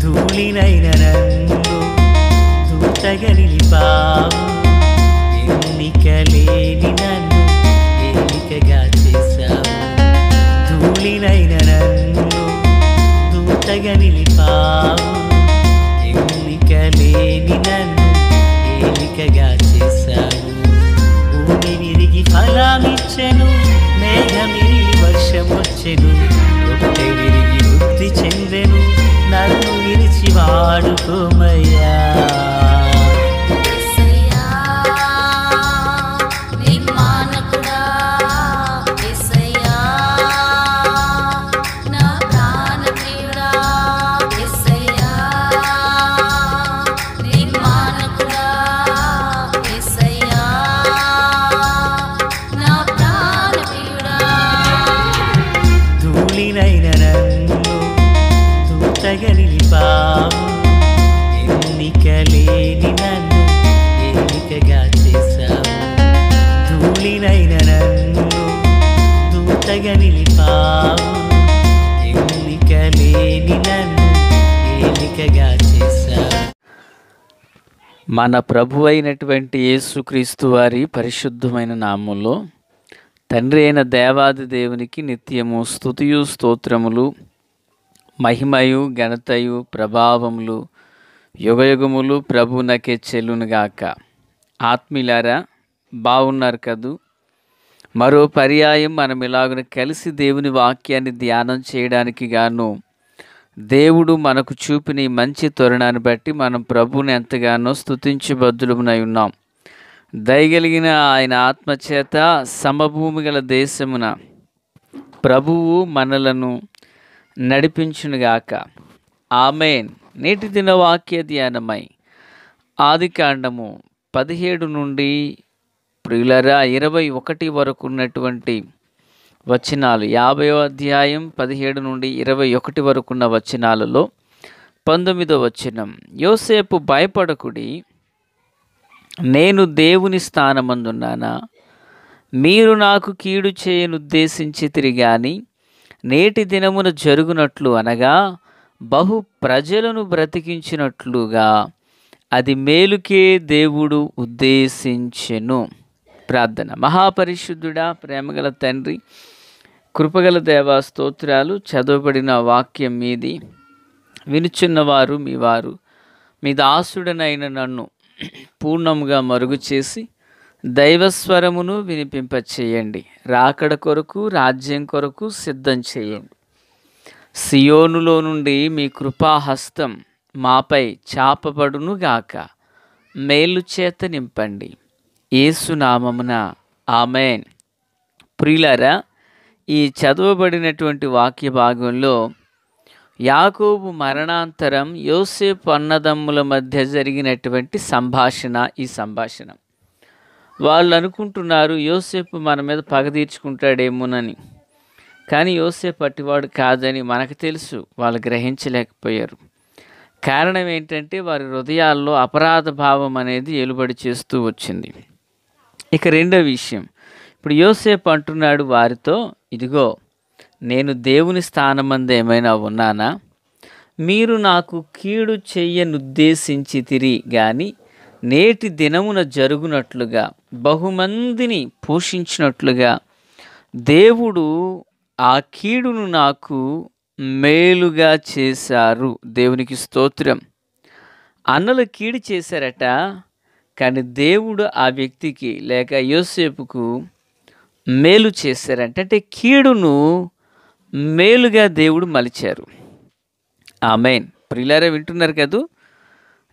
ధూళినైన నన్ను దూతగా నిలిపావు, ఎన్నికలేని నన్ను ఏలికగా చేశావు. ధూళినైన నన్ను దూతగా నిలిపావు, ఎన్నికలేని నన్ను ఏలికగా చేశావు. భూమి విరిగి ఫలమిచ్చెను, మేఘమిరిగి వర్షమొచ్చెను, రొట్టె విరిగి వృద్ధి చెందెను, నన్ను విరిచి వాడుకోమయ్యా. ధూళినైన నన్ను దూతగా నిలిపావు, ఎన్నికలేని నన్ను ఏలికగా చేశావు. ధూళినైన నన్ను దూతగా నిలిపావు, ఎన్నికలేని నన్ను ఏలికగా చేశావు. మన ప్రభు అయినటువంటి యేసుక్రీస్తు వారి పరిశుద్ధమైన నామములో తండ్రి అయిన దేవాది దేవునికి నిత్యము స్తుతియు స్తోత్రములు, మహిమయు ఘనతయు ప్రభావములు యుగయుగములు ప్రభువునకే చెల్లునుగాక. ఆత్మీయులారా, బాగున్నారు కదూ? మరో పర్యాయం మనం ఇలాగున కలిసి దేవుని వాక్యాన్ని ధ్యానం చేయడానికి గాను దేవుడు మనకు చూపిన ఈ మంచి తరుణాన్ని బట్టి మనం ప్రభువుని ఎంతగానో స్తుతించబద్దులమునై ఉన్నాం. దయగలిగిన ఆయన ఆత్మచేత సమభూమి గల దేశమున ప్రభువు మనలను నడిపించునుగాక. ఆమేన్. నేటి దిన వాక్య ధ్యానమై ఆదికాండము 17 నుండి ప్రియులరా 21 వరకు ఉన్నటువంటి వచనాలు, 50వ అధ్యాయం 17 నుండి 21 వరకు ఉన్న వచనాలలో 19వ వచనం, యోసేపు భయపడకుడి, నేను దేవుని స్థానమందున్నానా? మీరు నాకు కీడు చేయనుద్దేశించితిరి గాని నేటి దినమున జరుగునట్లు, అనగా బహు ప్రజలను బ్రతికించినట్లుగా అది మేలుకే దేవుడు ఉద్దేశించెను. ప్రార్థన. మహాపరిశుద్ధుడా, ప్రేమగల తండ్రి, కృపగల దేవా, స్తోత్రాలు. చదవబడిన వాక్యం మీది, వినుచున్నవారు మీ వారు, మీ దాసుడనైన నన్ను పూర్ణముగా మరుగు చేసి దైవస్వరమును వినిపింపచేయండి. రాకడ కొరకు, రాజ్యం కొరకు సిద్ధం చేయండి. సియోనులో నుండి మీ కృపాహస్తం మాపై చాపబడునుగాక. మేలు చేత నింపండి. యేసునామమున ఆమేన్. ప్రియులారా, ఈ చదవబడినటువంటి వాక్య భాగంలో యాకోబు మరణాంతరం యోసేపు అన్నదమ్ముల మధ్య జరిగినటువంటి సంభాషణ. ఈ సంభాషణ వాళ్ళు అనుకుంటున్నారు యోసేపు మన మీద పగ తీర్చుకుంటాడేమోనని, కానీ యోసేపు అట్టివాడు కాదని మనకు తెలుసు. వాళ్ళు గ్రహించలేకపోయారు. కారణం ఏంటంటే వారి హృదయాల్లో అపరాధ భావం అనేది ఏలుబడి చేస్తూ వచ్చింది. ఇక రెండో విషయం, ఇప్పుడు యోసేపు అంటున్నాడు వారితో, ఇదిగో నేను దేవుని స్థానమందు ఏమైనా ఉన్నానా? మీరు నాకు కీడు చెయ్యనుద్దేశించితిరి గాని నేటి దినమున జరుగునట్లుగా, బహుమందిని పోషించినట్లుగా దేవుడు ఆ కీడును నాకు మేలుగా చేశారు. దేవునికి స్తోత్రం. అన్నలు కీడు చేశారట, కానీ దేవుడు ఆ వ్యక్తికి లేక యోసేపుకు మేలు చేశారంట. అంటే కీడును మేలుగా దేవుడు మలిచారు. ఆమేన్. ప్రియులారా, వింటున్నారు కదూ?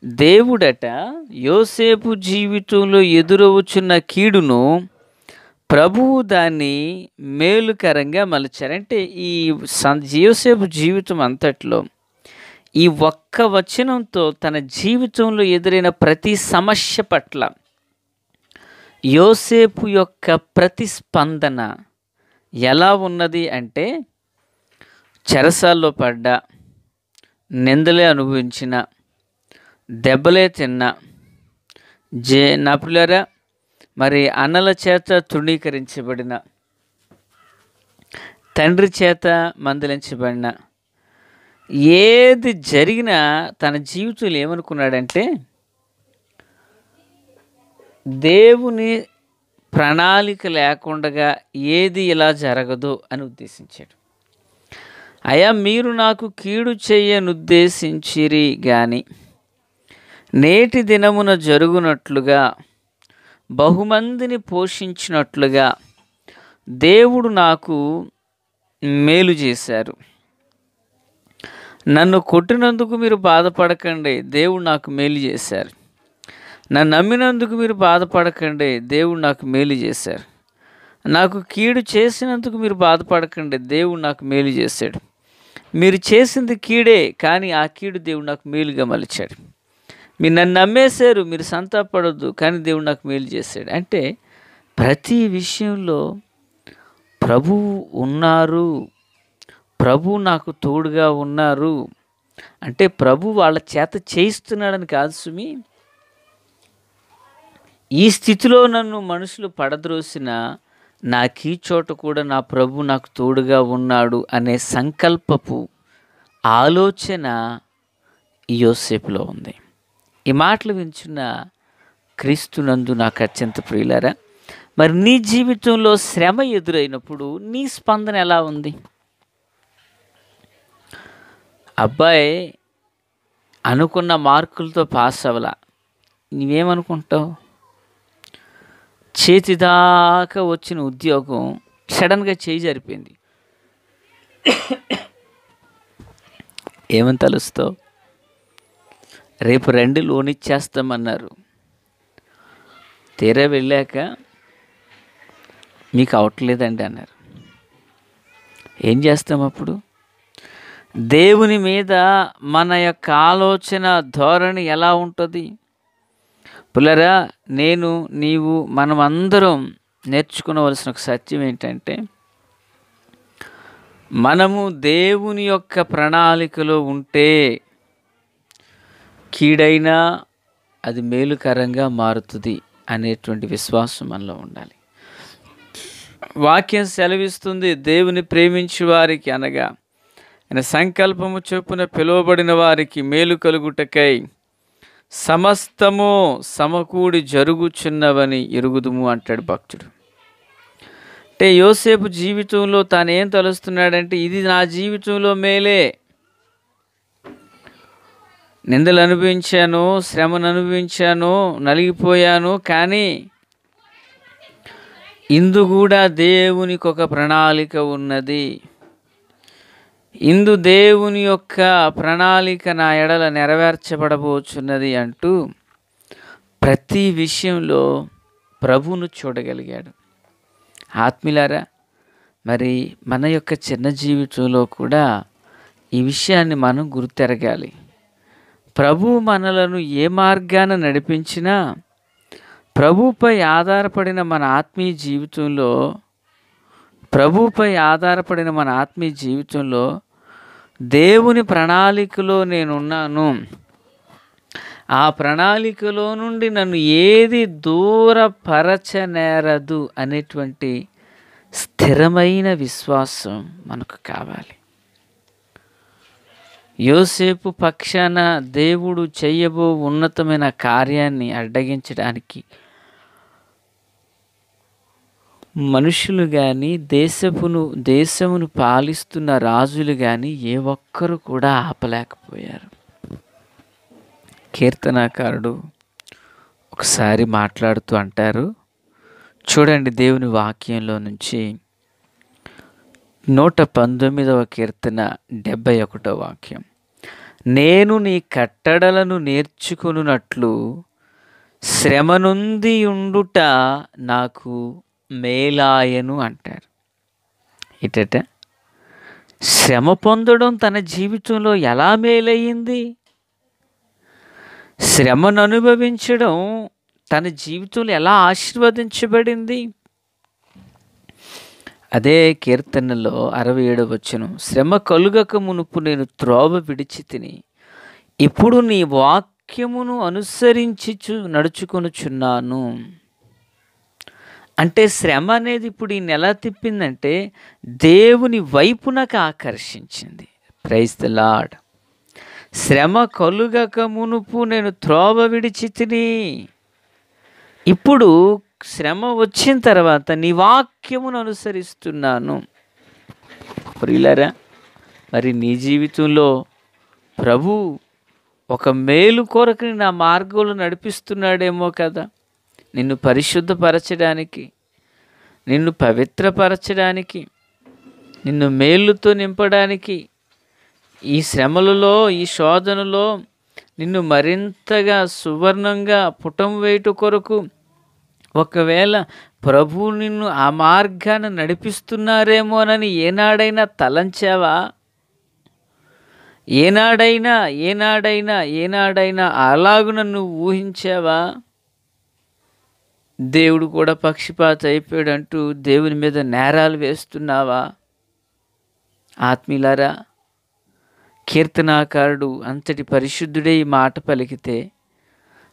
దేవుడట యోసేపు జీవితంలో ఎదురవుచున్న కీడును ప్రభువు దాన్ని మేలుకరంగా మలిచారు. అంటే ఈ యోసేపు జీవితం అంతట్లో ఈ ఒక్క వచనంతో తన జీవితంలో ఎదురైన ప్రతి సమస్య పట్ల యోసేపు యొక్క ప్రతిస్పందన ఎలా ఉన్నది అంటే, చెరసాల్లో పడ్డా, నిందలే అనుభవించిన, దెబ్బలే తిన్నా, నా పిల్లరా మరి అన్నల చేత తృణీకరించబడిన, తండ్రి చేత మందలించబడిన, ఏది జరిగినా తన జీవితంలో ఏమనుకున్నాడంటే, దేవుని ప్రణాళిక లేకుండగా ఏది ఇలా జరగదు అని ఉద్దేశించాడు. అయ్యా, మీరు నాకు కీడు చేయనుద్దేశించిరి గాని నేటి దినమున జరుగునట్లుగా బహుమందిని పోషించినట్లుగా దేవుడు నాకు మేలు చేశారు. నన్ను కొట్టినందుకు మీరు బాధపడకండి, దేవుడు నాకు మేలు చేశారు. నన్ను నమ్మినందుకు మీరు బాధపడకండి, దేవుడు నాకు మేలు చేశారు. నాకు కీడు చేసినందుకు మీరు బాధపడకండి, దేవుడు నాకు మేలు చేశాడు. మీరు చేసింది కీడే, కానీ ఆ కీడు దేవుడు నాకు మేలుగా మలిచాడు. మీరు నన్ను నమ్మేశారు, మీరు సంతాపడొద్దు, కానీ దేవుడు నాకు మేలు చేశాడు. అంటే ప్రతి విషయంలో ప్రభువు ఉన్నారు, ప్రభు నాకు తోడుగా ఉన్నారు. అంటే ప్రభు వాళ్ళ చేత చేయిస్తున్నాడని కాదు సుమి. ఈ స్థితిలో నన్ను మనుషులు పడద్రోసిన నాకీ చోట కూడా నా ప్రభు నాకు తోడుగా ఉన్నాడు అనే సంకల్పపు ఆలోచన యోసేపులో ఉంది. ఈ మాటలు వింటున్న క్రీస్తునందు నాకు అత్యంత ప్రియులారా, మరి నీ జీవితంలో శ్రమ ఎదురైనప్పుడు నీ స్పందన ఎలా ఉంది? అబ్బాయి అనుకున్న మార్కులతో పాస్ అవ్వలా, నువ్వేమనుకుంటావు? చేతిదాకా వచ్చిన ఉద్యోగం సడన్గా చేయి జరిపోయింది, ఏమని తలుస్తావు? రేపు రండి లోన్ ఇచ్చేస్తామన్నారు. తీరా వెళ్ళాక మీకు అవట్లేదండి అన్నారు. ఏం చేస్తాం అప్పుడు? దేవుని మీద మన యొక్క ఆలోచన ధోరణి ఎలా ఉంటుంది? పుల్లరా, నేను, నీవు, మనం అందరం నేర్చుకోవలసిన ఒక సత్యం ఏంటంటే, మనము దేవుని యొక్క ప్రణాళికలో ఉంటే కీడైనా అది మేలుకరంగా మారుతుంది అనేటువంటి విశ్వాసం మనలో ఉండాలి. వాక్యం సెలవిస్తుంది, దేవుని ప్రేమించు వారికి అనగా ఆయన సంకల్పము చొప్పున పిలువబడిన వారికి మేలు కలుగుటకై సమస్తము సమకూడి జరుగుచున్నవని ఎరుగుదుము అంటాడు భక్తుడు. అంటే యోసేపు జీవితంలో తాను ఏం తలుస్తున్నాడంటే, ఇది నా జీవితంలో మేలే. నిందలు అనుభవించాను, శ్రమను అనుభవించాను, నలిగిపోయాను, కానీ ఇందు కూడా దేవునికి ఒక ప్రణాళిక ఉన్నది. ఇందు దేవుని యొక్క ప్రణాళిక నా ఎడల నెరవేర్చబడబోచున్నది అంటూ ప్రతి విషయంలో ప్రభువును చూడగలిగాడు. ఆత్మీయులారా, మరి మన యొక్క చిన్న జీవితంలో కూడా ఈ విషయాన్ని మనం గుర్తెరగాలి. ప్రభువు మనలను ఏ మార్గాన నడిపించినా ప్రభువుపై ఆధారపడిన మన ఆత్మీయ జీవితంలో దేవుని ప్రణాళికలో నేనున్నాను, ఆ ప్రణాళికలో నుండి నన్ను ఏది దూరపరచనేరదు అనేటువంటి స్థిరమైన విశ్వాసం మనకు కావాలి. యోసేపు పక్షాన దేవుడు చేయబో ఉన్నతమైన కార్యాన్ని అడ్డగించడానికి మనుషులు కానీ, దేశమును పాలిస్తున్న రాజులు కానీ ఏ ఒక్కరు కూడా ఆపలేకపోయారు. కీర్తనాకారుడు ఒకసారి మాట్లాడుతూ అంటారు, చూడండి దేవుని వాక్యంలో నుంచి 119వ కీర్తన 71వ వాక్యం. నేను నీ కట్టడలను నేర్చుకొనున్నట్లు శ్రమ నొంది ఉండుట నాకు మేలాయను అంటారు. ఇటట శ్రమ పొందడం తన జీవితంలో ఎలా మేలయ్యింది? శ్రమను అనుభవించడం తన జీవితంలో ఎలా ఆశీర్వదించబడింది? అదే కీర్తనలో 67వ వచనం, శ్రమ కలుగక మునుపు నేను త్రోవ విడిచి తిని ఇప్పుడు నీ వాక్యమును అనుసరించి నడుచుకొనుచున్నాను. అంటే శ్రమ అనేది ఇప్పుడు ఈయన ఎలా తిప్పిందంటే దేవుని వైపునకు ఆకర్షించింది. Praise the Lord. శ్రమ కలుగక మునుపు నేను త్రోవ విడిచితిని. ఇప్పుడు శ్రమ వచ్చిన తర్వాత నీ వాక్యమును అనుసరిస్తున్నాను. ప్రియులారా, మరి నీ జీవితంలో ప్రభు ఒక మేలు కొరకు నా మార్గంలో నడిపిస్తున్నాడేమో కదా, నిన్ను పరిశుద్ధపరచడానికి, నిన్ను పవిత్రపరచడానికి, నిన్ను మేలుతో నింపడానికి, ఈ శ్రమలలో, ఈ శోధనలో నిన్ను మరింతగా సువర్ణంగా పుటం వేయుట కొరకు ఒకవేళ ప్రభువు నిన్ను ఆ మార్గాన్ని నడిపిస్తున్నారేమోనని ఏనాడైనా తలంచావా? ఏనాడైనా అలాగున నువ్వు ఊహించావా? దేవుడు కూడా పక్షపాత అయిపోయాడంటూ దేవుని మీద నేరాలు వేస్తున్నావా? ఆత్మీయులారా, కీర్తనాకారుడు అంతటి పరిశుద్ధుడే ఈ మాట పలికితే,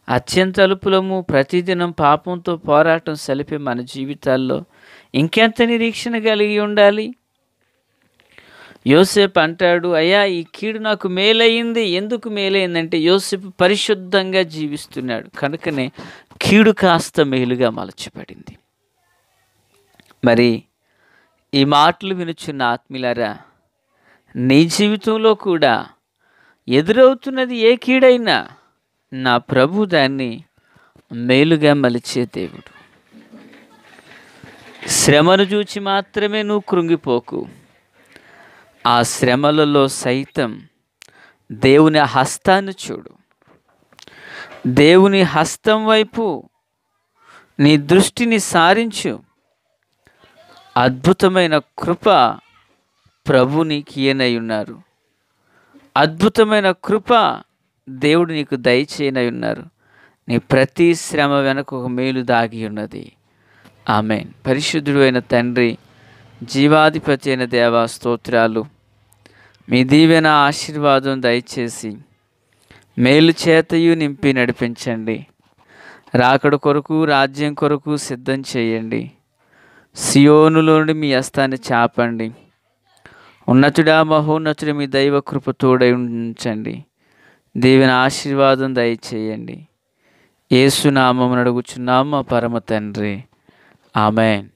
అత్యంత అల్పులము, ప్రతిదినం పాపంతో పోరాటం సలిపే మన జీవితాల్లో ఇంకెంత నిరీక్షణ కలిగి ఉండాలి? యోసేపు అంటాడు, అయ్యా ఈ కీడు నాకు మేలయ్యింది. ఎందుకు మేలైందంటే యోసేపు పరిశుద్ధంగా జీవిస్తున్నాడు కనుకనే కీడు కాస్త మేలుగా మలచబడింది. మరి ఈ మాటలు వినుచున్న ఆత్మీయులారా, నీ జీవితంలో కూడా ఎదురవుతున్నది ఏ కీడైనా నా ప్రభు దాన్ని మేలుగా మలిచే దేవుడు. శ్రమను చూచి మాత్రమే నువ్వు కృంగిపోకు. ఆ శ్రమలలో సైతం దేవుని హస్తాన్ని చూడు. దేవుని హస్తం వైపు నీ దృష్టిని సారించు. అద్భుతమైన కృప ప్రభు నీకు ఈయనై ఉన్నారు. అద్భుతమైన కృప దేవుడు నీకు దయచేయనై ఉన్నారు. నీ ప్రతి శ్రమ వెనక ఒక మేలు దాగి ఉన్నది. ఆమేన్. పరిశుద్ధుడు అయిన తండ్రి, జీవాధిపతి అయిన దేవా, స్తోత్రాలు. మీ దీవెన ఆశీర్వాదం దయచేసి మేలు చేతయు నింపి నడిపించండి. రాకడ కొరకు, రాజ్యం కొరకు సిద్ధం చేయండి. సియోనులో నుండి మీ హస్తాన్ని చాపండి. ఉన్నతుడా, మహోన్నతుడు, మీ దైవ కృప తోడై ఉంచండి. దీవెన ఆశీర్వాదం దయచేయండి. యేసు నామమున అడుగుచున్నాము మా పరమ తండ్రి. ఆమేన్.